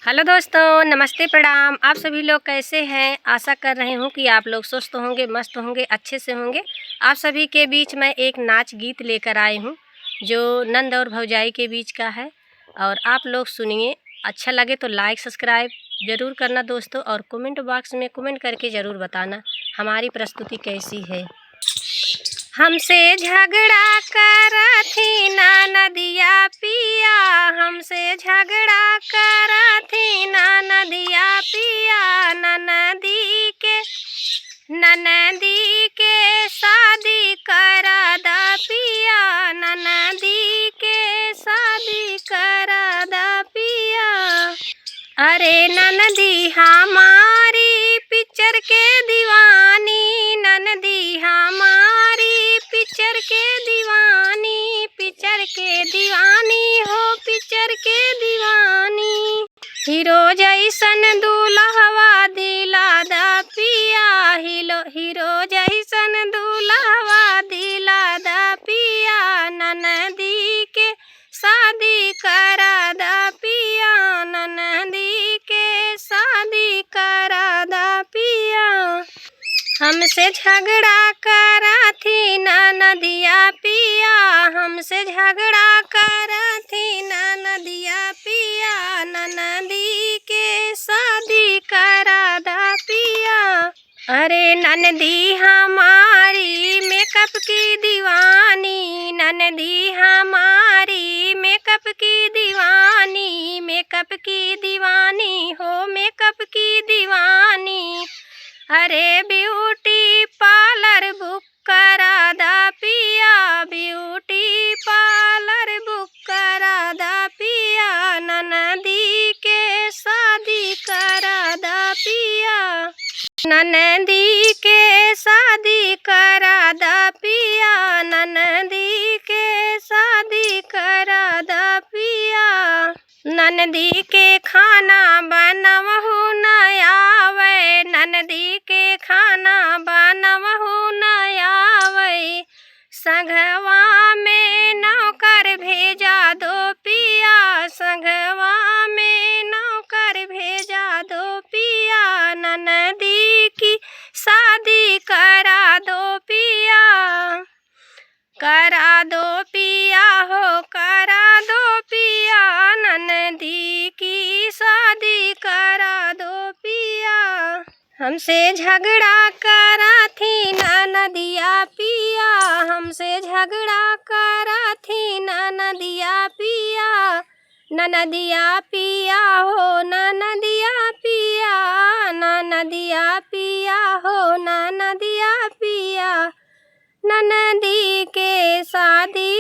Hello दोस्तों, नमस्ते, प्रणाम। आप सभी लोग कैसे हैं? आशा कर रही हूँ कि आप लोग स्वस्थ होंगे, मस्त होंगे, अच्छे से होंगे। आप सभी के बीच मैं एक नाच गीत लेकर आई हूँ जो नंद और भौजाई के बीच का है और आप लोग सुनिए। अच्छा लगे तो लाइक सब्सक्राइब ज़रूर करना दोस्तों, और कमेंट बॉक्स में कमेंट करके ज़रूर बताना हमारी प्रस्तुति कैसी है। हमसे झगड़ा करथी नदिया पिया, हमसे झगड़ा करथी नदिया पिया। ननदी के शादी करा दा पिया, ननदी के शादी करा दा पिया। अरे ननदी हमारी पिक्चर के दीवानी, ननदी हमारी पिक्चर के दीवानी, पिक्चर के दीवानी हो, पिक्चर के दीवानी। हीरो जैसन दूल्हवा दिला दा पिया, हीरो जैसन दूल्हवा दिला दा पिया। ननदी के शादी करा दा पिया, ननदी के शादी करा दा पिया। हमसे झगड़ा करथी नदिया पिया, हमसे झगड़ा करथी नदिया पिया। ननदी के शादी करा दा पिया। अरे ननदी हमारी मेकअप की दीवानी, ननदी हमारी मेकअप की दीवानी, मेकअप की दीवानी हो, मेकअप की दीवानी। अरे ब्यूटी पार्लर बुक करा दा पिया, ब्यूटी पार्लर बुक करा दा पिया। ननदी के शादी करा दा पिया, ननदी के शादी करा दा पिया, ननदी के शादी करा दा पिया। ननदी के खाना बनवहु न आवे, ननदी के खाना बनवहु न आवे। संघवा में नौकर भेजा दो पिया, संघवा में नौकर भेजा दो पिया। ननदी की शादी करा दो पिया, करा दो पिया हो, करा दो पिया। ननदी की शादी करा दो पिया। हमसे झगड़ा करथी नदिया पिया, हमसे झगड़ा करथी नदिया पिया। नदिया पिया हो, नदिया पिया, नदिया पिया हो, नदिया पिया। ननदी के शादी